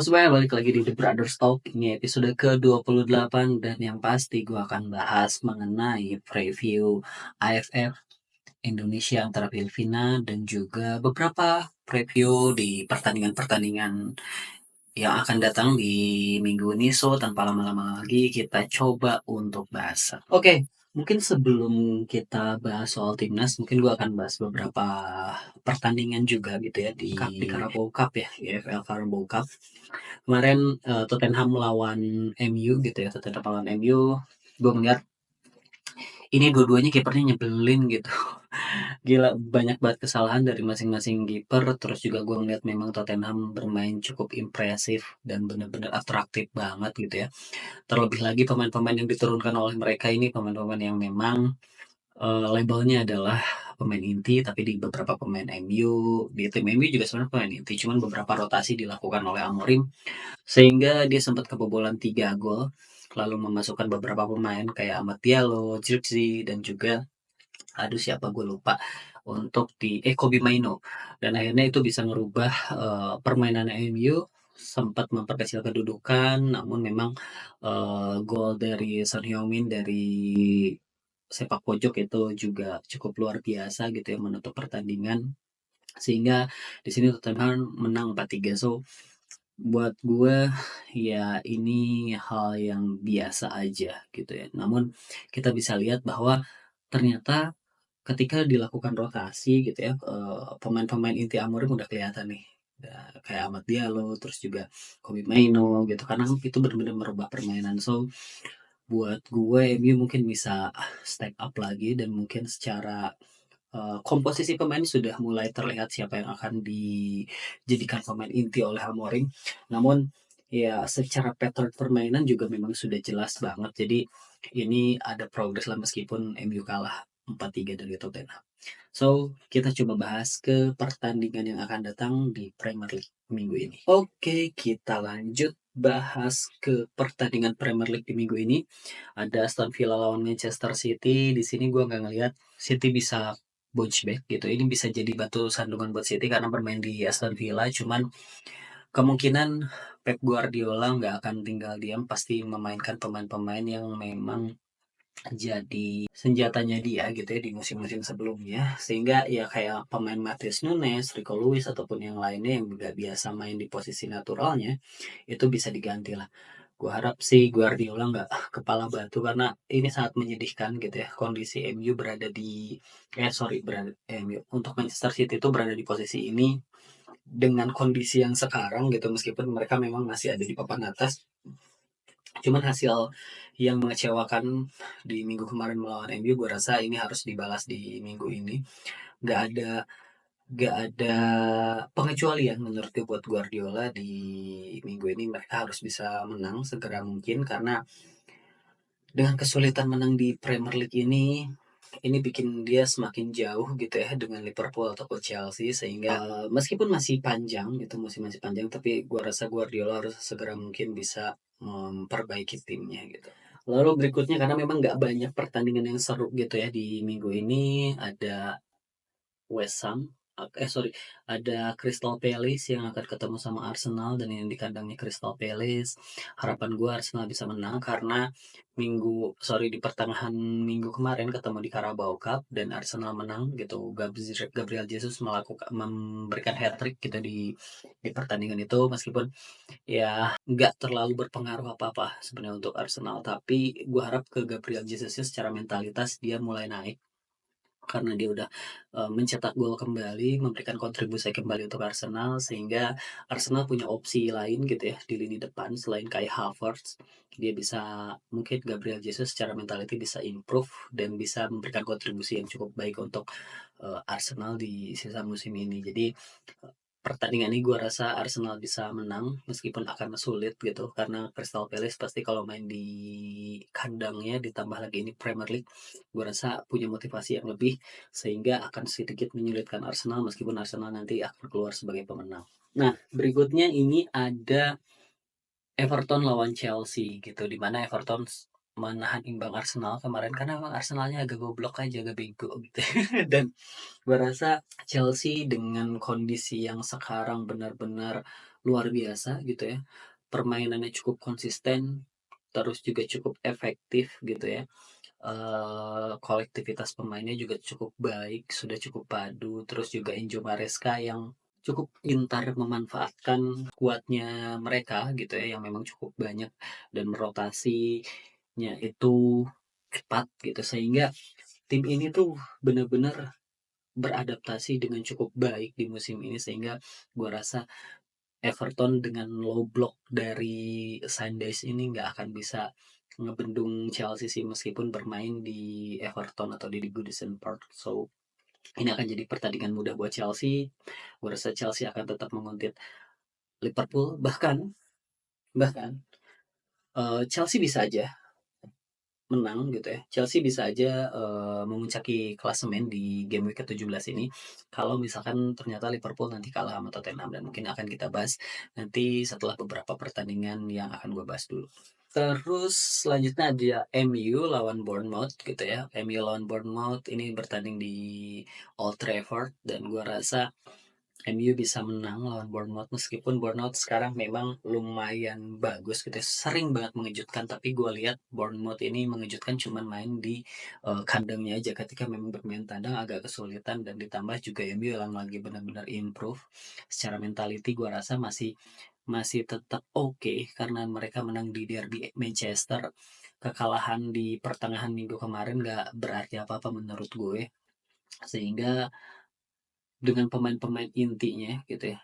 semuanya, balik lagi di The Brothers Talk. Ini episode ke-28 dan yang pasti gue akan bahas mengenai preview AFF Indonesia antara Filipina dan juga beberapa preview di pertandingan-pertandingan yang akan datang di minggu ini. So, tanpa lama-lama lagi kita coba untuk bahas. Oke, mungkin sebelum kita bahas soal timnas, mungkin gue akan bahas beberapa pertandingan juga gitu ya di Carabao Cup ya, EFL Carabao Cup. Kemarin Tottenham lawan MU gitu ya, Tottenham lawan MU, gue melihat ini dua-duanya kipernya nyebelin gitu. Gila, banyak banget kesalahan dari masing-masing kiper. Terus juga gue ngeliat memang Tottenham bermain cukup impresif dan benar-benar atraktif banget gitu ya. Terlebih lagi pemain-pemain yang diturunkan oleh mereka ini pemain-pemain yang memang labelnya adalah pemain inti, tapi di beberapa pemain MU, di tim MU juga sebenarnya pemain inti, cuman beberapa rotasi dilakukan oleh Amorim sehingga dia sempat kebobolan 3 gol, lalu memasukkan beberapa pemain kayak Amad Diallo, Zirkzee, dan juga aduh siapa gue lupa untuk di Kobe Maino, dan akhirnya itu bisa merubah permainan MU, sempat memperkecil kedudukan, namun memang gol dari Son Heung-min dari sepak pojok itu juga cukup luar biasa gitu ya menutup pertandingan, sehingga di sini Tottenham menang 4-3. So buat gue ya ini hal yang biasa aja gitu ya. Namun kita bisa lihat bahwa ternyata ketika dilakukan rotasi gitu ya, pemain-pemain inti Amorim udah kelihatan nih. Kayak Amad Diallo, terus juga Kobe Maino gitu, karena itu benar-benar merubah permainan. So buat gue MU mungkin bisa step up lagi, dan mungkin secara komposisi pemain sudah mulai terlihat siapa yang akan dijadikan pemain inti oleh Amorim. Namun ya secara pattern permainan juga memang sudah jelas banget. Jadi ini ada progres lah meskipun MU kalah 4-3 dari Tottenham. So, kita coba bahas ke pertandingan yang akan datang di Premier League minggu ini. Oke, kita lanjut bahas ke pertandingan Premier League di minggu ini. Ada Aston Villa lawan Manchester City. Di sini gue nggak ngelihat City bisa bounce back gitu. Ini bisa jadi batu sandungan buat City karena bermain di Aston Villa. Cuman kemungkinan Pep Guardiola nggak akan tinggal diam, pasti memainkan pemain-pemain yang memang jadi senjatanya dia gitu ya di musim-musim sebelumnya, sehingga ya kayak pemain Matheus Nunes, Rico Lewis ataupun yang lainnya yang nggak biasa main di posisi naturalnya itu bisa diganti lah. Gue harap sih Guardiola nggak kepala batu, karena ini sangat menyedihkan gitu ya, kondisi MU berada di berada MU untuk Manchester City itu berada di posisi ini dengan kondisi yang sekarang gitu, meskipun mereka memang masih ada di papan atas. Cuman hasil yang mengecewakan di minggu kemarin melawan MU, gue rasa ini harus dibalas di minggu ini. Gak ada gak ada pengecualian menurut gue buat Guardiola di minggu ini. Mereka harus bisa menang segera mungkin, karena dengan kesulitan menang di Premier League ini bikin dia semakin jauh gitu ya dengan Liverpool atau Chelsea, sehingga meskipun masih panjang gitu, masih panjang, tapi gue rasa Guardiola harus segera mungkin bisa memperbaiki timnya gitu. Lalu berikutnya, karena memang nggak banyak pertandingan yang seru gitu ya di minggu ini, ada West Ham, ada Crystal Palace yang akan ketemu sama Arsenal, dan yang di kandangnya Crystal Palace. Harapan gue Arsenal bisa menang karena di pertengahan minggu kemarin ketemu di Carabao Cup dan Arsenal menang gitu. Gabriel Jesus memberikan hat trick gitu di pertandingan itu, meskipun ya nggak terlalu berpengaruh apa-apa sebenarnya untuk Arsenal, tapi gue harap ke Gabriel Jesus secara mentalitas dia mulai naik, karena dia udah mencetak gol kembali, memberikan kontribusi kembali untuk Arsenal, sehingga Arsenal punya opsi lain gitu ya di lini depan selain Kai Havertz. Dia bisa, mungkin Gabriel Jesus secara mentality bisa improve dan bisa memberikan kontribusi yang cukup baik untuk Arsenal di sisa musim ini. Jadi pertandingan ini gue rasa Arsenal bisa menang meskipun akan sulit gitu, karena Crystal Palace pasti kalau main di kandangnya ditambah lagi ini Premier League, gue rasa punya motivasi yang lebih, sehingga akan sedikit menyulitkan Arsenal meskipun Arsenal nanti akan keluar sebagai pemenang. Nah, berikutnya ini ada Everton lawan Chelsea gitu, dimana Everton menahan imbang Arsenal kemarin karena memang Arsenalnya agak goblok aja, agak bego gitu. Dan gue rasa Chelsea dengan kondisi yang sekarang benar-benar luar biasa gitu ya. Permainannya cukup konsisten, terus juga cukup efektif gitu ya. Kolektivitas pemainnya juga cukup baik, sudah cukup padu, terus juga Enzo Maresca yang cukup pintar memanfaatkan kuatnya mereka gitu ya, yang memang cukup banyak dan merotasinya itu cepat gitu, sehingga tim ini tuh benar-benar beradaptasi dengan cukup baik di musim ini, sehingga gua rasa Everton dengan low block dari Sanchez ini nggak akan bisa ngebendung Chelsea sih, meskipun bermain di Everton atau di Goodison Park. So ini akan jadi pertandingan mudah buat Chelsea. Gue rasa Chelsea akan tetap menguntit Liverpool, bahkan bahkan Chelsea bisa aja menang gitu ya. Chelsea bisa aja memuncaki klasemen di game week ke-17 ini kalau misalkan ternyata Liverpool nanti kalah sama Tottenham, dan mungkin akan kita bahas nanti setelah beberapa pertandingan yang akan gue bahas dulu. Terus selanjutnya ada MU lawan Bournemouth gitu ya. MU lawan Bournemouth ini bertanding di Old Trafford, dan gue rasa MU bisa menang lawan Bournemouth, meskipun Bournemouth sekarang memang lumayan bagus gitu ya. Sering banget mengejutkan, tapi gue lihat Bournemouth ini mengejutkan cuman main di kandangnya aja. Ketika memang bermain tandang agak kesulitan, dan ditambah juga MU yang lagi benar-benar improve secara mentality. Gue rasa masih masih tetap oke, karena mereka menang di derby Manchester. Kekalahan di pertengahan minggu kemarin gak berarti apa-apa menurut gue, sehingga dengan pemain-pemain intinya gitu ya,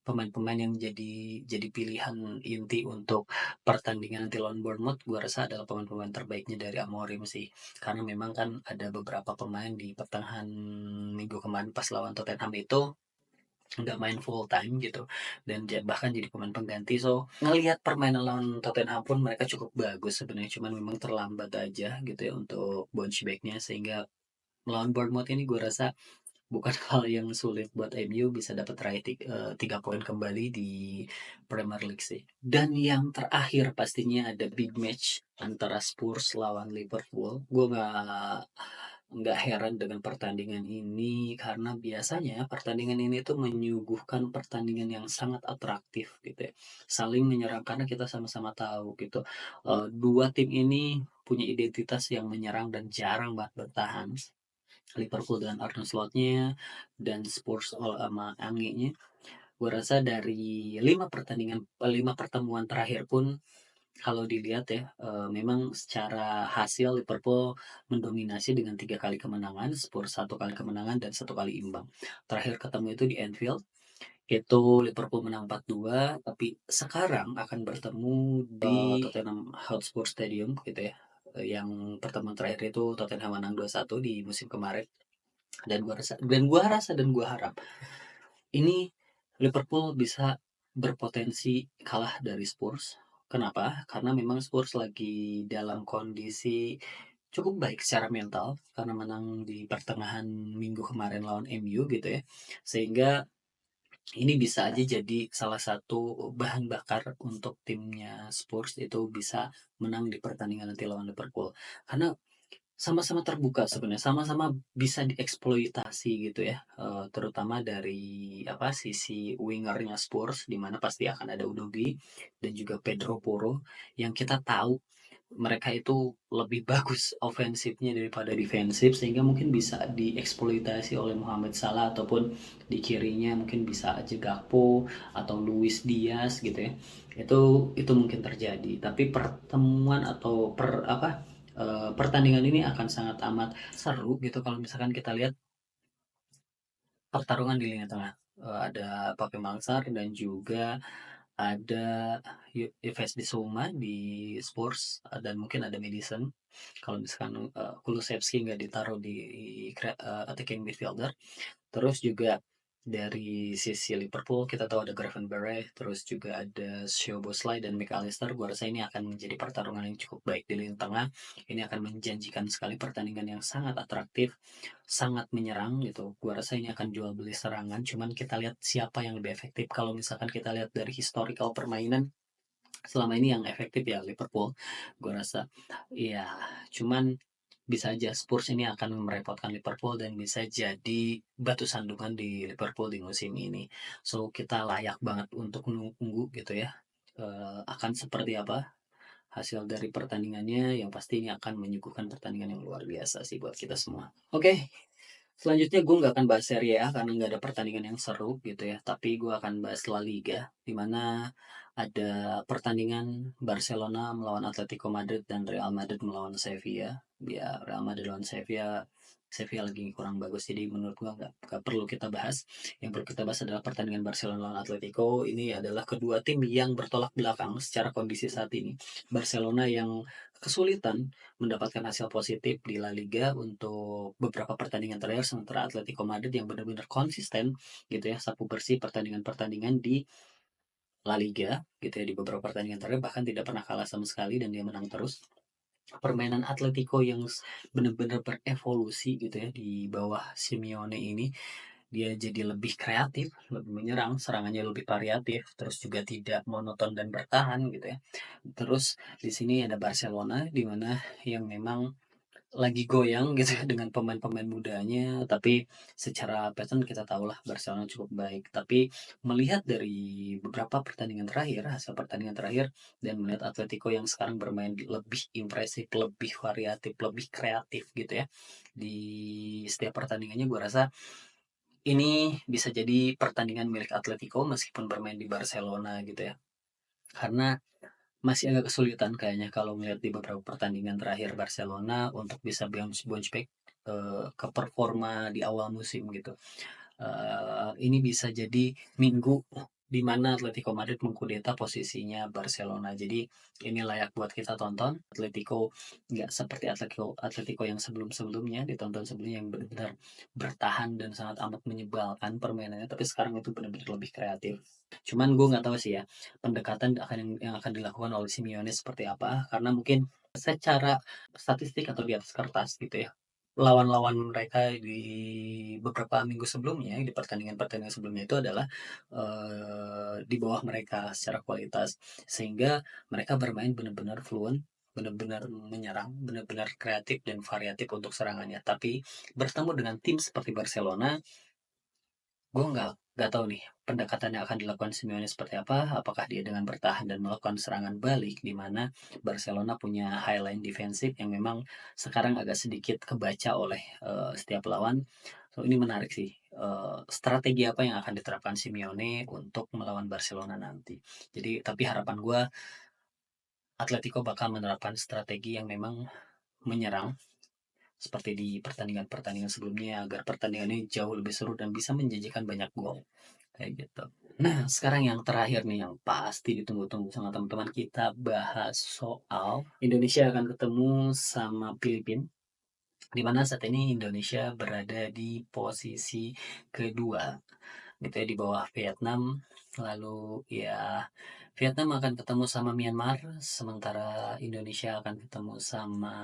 pemain-pemain yang jadi pilihan inti untuk pertandingan nanti lawan Bournemouth, gue rasa adalah pemain-pemain terbaiknya dari Amorim sih. Karena memang kan ada beberapa pemain di pertengahan minggu kemarin pas lawan Tottenham itu nggak main full time gitu, dan bahkan jadi pemain pengganti. So ngelihat permainan lawan Tottenham pun mereka cukup bagus sebenarnya, cuman memang terlambat aja gitu ya untuk bounce backnya, sehingga melawan Bournemouth ini gue rasa bukan hal yang sulit buat MU bisa dapat raih 3 poin kembali di Premier League sih. Dan yang terakhir pastinya ada big match antara Spurs lawan Liverpool. Gue nggak heran dengan pertandingan ini, karena biasanya pertandingan ini tuh menyuguhkan pertandingan yang sangat atraktif gitu ya. Saling menyerang, karena kita sama-sama tahu gitu. Dua tim ini punya identitas yang menyerang dan jarang banget bertahan. Liverpool dengan Arne Slot-nya dan Spurs sama Ange-nya. Gue rasa dari 5 pertemuan terakhir pun, kalau dilihat ya, memang secara hasil Liverpool mendominasi dengan 3 kali kemenangan, Spurs 1 kali kemenangan dan 1 kali imbang. Terakhir ketemu itu di Anfield, itu Liverpool menang 4-2, tapi sekarang akan bertemu di Tottenham Hotspur Stadium gitu ya. Yang pertemuan terakhir itu Tottenham menang 2-1 di musim kemarin, dan gua harap ini Liverpool bisa berpotensi kalah dari Spurs. Kenapa? Karena memang Spurs lagi dalam kondisi cukup baik secara mental karena menang di pertengahan minggu kemarin lawan MU gitu ya. Sehingga ini bisa aja jadi salah satu bahan bakar untuk timnya Spurs itu bisa menang di pertandingan nanti lawan Liverpool. Karena sama-sama terbuka sebenarnya, sama-sama bisa dieksploitasi gitu ya, terutama dari apa sisi wingernya Spurs, di mana pasti akan ada Udogie dan juga Pedro Porro, yang kita tahu mereka itu lebih bagus ofensifnya daripada defensif, sehingga mungkin bisa dieksploitasi oleh Mohamed Salah, ataupun di kirinya mungkin bisa aja Gakpo atau Luis Diaz gitu ya. Itu mungkin terjadi, tapi pertemuan atau pertandingan ini akan sangat amat seru gitu kalau misalkan kita lihat pertarungan di lini tengah. Ada Pape Mangsar dan juga ada Yves Bissouma di Spurs, dan mungkin ada Madison kalau misalkan Kulusevski nggak ditaruh di attacking midfielder. Terus juga dari sisi Liverpool kita tahu ada Gravenberch, terus juga ada Szoboszlai dan McAllister. Gua rasa ini akan menjadi pertarungan yang cukup baik di lini tengah. Ini akan menjanjikan sekali pertandingan yang sangat atraktif, sangat menyerang gitu. Gua rasa ini akan jual beli serangan. Cuman kita lihat siapa yang lebih efektif. Kalau misalkan kita lihat dari historical permainan, selama ini yang efektif ya Liverpool. Gua rasa ya, cuman bisa aja Spurs ini akan merepotkan Liverpool dan bisa jadi batu sandungan di Liverpool di musim ini. So kita layak banget untuk menunggu gitu ya, akan seperti apa hasil dari pertandingannya. Yang pasti ini akan menyuguhkan pertandingan yang luar biasa sih buat kita semua. Oke, selanjutnya gue nggak akan bahas Serie A karena nggak ada pertandingan yang seru gitu ya. Tapi gue akan bahas La Liga, di mana ada pertandingan Barcelona melawan Atletico Madrid dan Real Madrid melawan Sevilla. Ya, Real Madrid lawan Sevilla, Sevilla lagi kurang bagus, jadi menurut gue nggak perlu kita bahas. Yang perlu kita bahas adalah pertandingan Barcelona lawan Atletico. Ini adalah kedua tim yang bertolak belakang secara kondisi saat ini. Barcelona yang kesulitan mendapatkan hasil positif di La Liga untuk beberapa pertandingan terakhir, sementara Atletico Madrid yang benar-benar konsisten gitu ya, sapu bersih pertandingan-pertandingan di La Liga gitu ya, di beberapa pertandingan terakhir bahkan tidak pernah kalah sama sekali dan dia menang terus. Permainan Atletico yang benar-benar berevolusi gitu ya di bawah Simeone ini, dia jadi lebih kreatif, lebih menyerang, serangannya lebih variatif, terus juga tidak monoton dan bertahan gitu ya. Terus di sini ada Barcelona di mana yang memang lagi goyang gitu ya dengan pemain-pemain mudanya, tapi secara pattern kita tahulah Barcelona cukup baik. Tapi melihat dari beberapa pertandingan terakhir, hasil pertandingan terakhir, dan melihat Atletico yang sekarang bermain lebih impresif, lebih variatif, lebih kreatif gitu ya di setiap pertandingannya, gue rasa ini bisa jadi pertandingan milik Atletico meskipun bermain di Barcelona gitu ya. Karena masih agak kesulitan kayaknya kalau melihat di beberapa pertandingan terakhir Barcelona untuk bisa bounce bounce back ke performa di awal musim gitu. Ini bisa jadi minggu di mana Atletico Madrid mengkudeta posisinya Barcelona. Jadi ini layak buat kita tonton. Atletico nggak seperti Atletico Atletico yang sebelum-sebelumnya, ditonton sebelumnya yang benar-benar bertahan dan sangat amat menyebalkan permainannya. Tapi sekarang itu benar-benar lebih kreatif. Cuman gue nggak tahu sih ya pendekatan yang akan dilakukan oleh Simeone seperti apa, karena mungkin secara statistik atau di atas kertas gitu ya, lawan-lawan mereka di beberapa minggu sebelumnya, di pertandingan-pertandingan sebelumnya itu adalah di bawah mereka secara kualitas, sehingga mereka bermain benar-benar fluent, benar-benar menyerang, benar-benar kreatif dan variatif untuk serangannya. Tapi bertemu dengan tim seperti Barcelona, gue nggak tahu nih pendekatan yang akan dilakukan Simeone seperti apa. Apakah dia dengan bertahan dan melakukan serangan balik, di mana Barcelona punya highline defensif yang memang sekarang agak sedikit kebaca oleh setiap lawan. So ini menarik sih. Strategi apa yang akan diterapkan Simeone untuk melawan Barcelona nanti. Jadi tapi harapan gue Atletico bakal menerapkan strategi yang memang menyerang seperti di pertandingan-pertandingan sebelumnya agar pertandingan ini jauh lebih seru dan bisa menjanjikan banyak gol kayak gitu. Nah, sekarang yang terakhir nih yang pasti ditunggu-tunggu sama teman-teman, kita bahas soal Indonesia akan ketemu sama Filipina, di mana saat ini Indonesia berada di posisi kedua gitu ya, di bawah Vietnam. Lalu ya Vietnam akan ketemu sama Myanmar, sementara Indonesia akan ketemu sama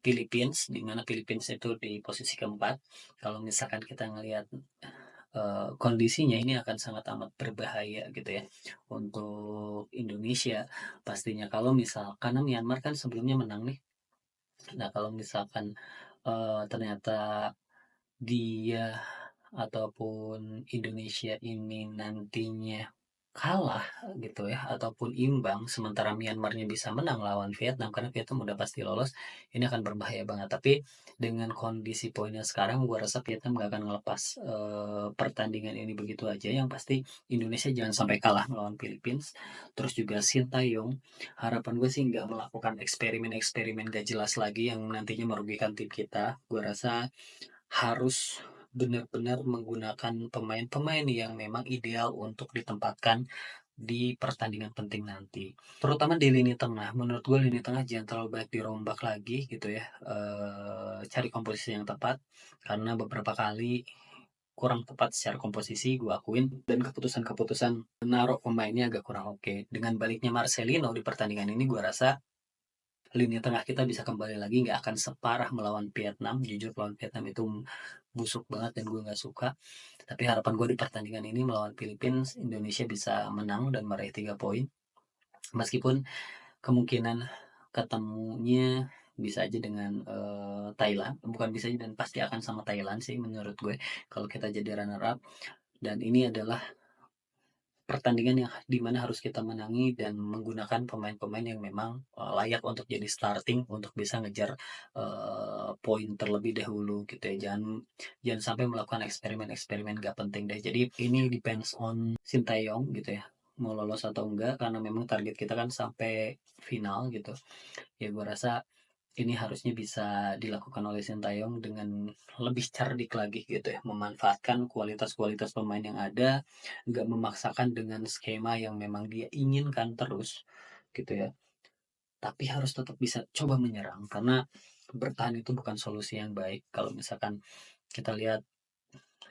Philippines, di mana Philippines itu di posisi keempat. Kalau misalkan kita ngelihat kondisinya, ini akan sangat amat berbahaya gitu ya untuk Indonesia pastinya. Kalau misal karena Myanmar kan sebelumnya menang nih. Nah kalau misalkan ternyata dia ataupun Indonesia ini nantinya kalah gitu ya ataupun imbang, sementara Myanmarnya bisa menang lawan Vietnam karena Vietnam udah pasti lolos, ini akan berbahaya banget. Tapi dengan kondisi poinnya sekarang, gua rasa Vietnam gak akan ngelepas pertandingan ini begitu aja. Yang pasti Indonesia jangan sampai kalah melawan Philippines. Terus juga Sintayong, harapan gue sih nggak melakukan eksperimen-eksperimen gak jelas lagi yang nantinya merugikan tim kita. Gua rasa harus benar-benar menggunakan pemain-pemain yang memang ideal untuk ditempatkan di pertandingan penting nanti. Terutama di lini tengah. Menurut gue lini tengah jangan terlalu banyak dirombak lagi gitu ya. Cari komposisi yang tepat. Karena beberapa kali kurang tepat secara komposisi gue akuin. Dan keputusan-keputusan menaruh pemainnya agak kurang oke. Dengan baliknya Marcelino di pertandingan ini, gue rasa lini tengah kita bisa kembali lagi, nggak akan separah melawan Vietnam. Jujur melawan Vietnam itu busuk banget dan gue nggak suka. Tapi harapan gue di pertandingan ini melawan Filipina, Indonesia bisa menang dan meraih 3 poin. Meskipun kemungkinan ketemunya bisa aja dengan Thailand, bukan bisa aja dan pasti akan sama Thailand sih menurut gue kalau kita jadi runner up. Dan ini adalah pertandingan yang dimana harus kita menangi dan menggunakan pemain-pemain yang memang layak untuk jadi starting untuk bisa ngejar poin terlebih dahulu gitu ya. Jangan sampai melakukan eksperimen-eksperimen gak penting deh. Jadi ini depends on Sintayong gitu ya, mau lolos atau enggak, karena memang target kita kan sampai final gitu ya. Gue rasa ini harusnya bisa dilakukan oleh Sintayong dengan lebih cerdik lagi gitu ya, memanfaatkan kualitas-kualitas pemain yang ada, nggak memaksakan dengan skema yang memang dia inginkan terus gitu ya. Tapi harus tetap bisa coba menyerang karena bertahan itu bukan solusi yang baik. Kalau misalkan kita lihat,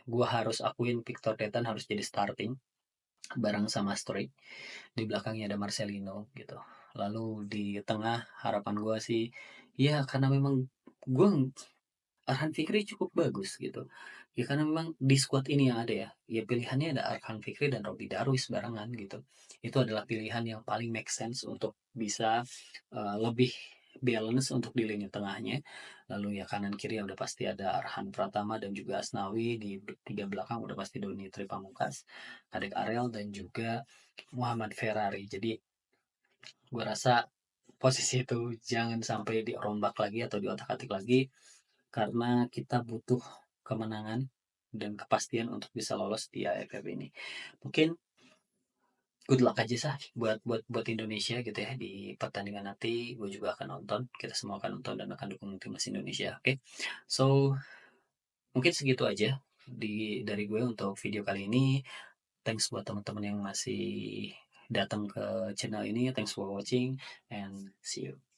gua harus akuin Victor Detan harus jadi starting bareng sama Struijk. Di belakangnya ada Marcelino gitu. Lalu di tengah harapan gua sih ya, karena memang gue Arhan Fikri cukup bagus gitu. Ya karena memang di squad ini yang ada ya, ya pilihannya ada Arhan Fikri dan Robby Darwis barengan gitu. Itu adalah pilihan yang paling make sense untuk bisa lebih balance untuk di lini tengahnya. Lalu ya kanan kiri ya udah pasti ada Arhan Pratama dan juga Asnawi. Di tiga belakang udah pasti Doni Tripamungkas, Kadek Ariel dan juga Muhammad Ferrari. Jadi gue rasa posisi itu jangan sampai dirombak lagi atau diotak-atik lagi, karena kita butuh kemenangan dan kepastian untuk bisa lolos di AFF ini. Mungkin good luck aja sah buat buat buat Indonesia gitu ya di pertandingan nanti. Gue juga akan nonton, kita semua akan nonton dan akan dukung timnas Indonesia. Oke, okay? So mungkin segitu aja dari gue untuk video kali ini. Thanks buat teman-teman yang masih datang ke channel ini. Thanks for watching and see you.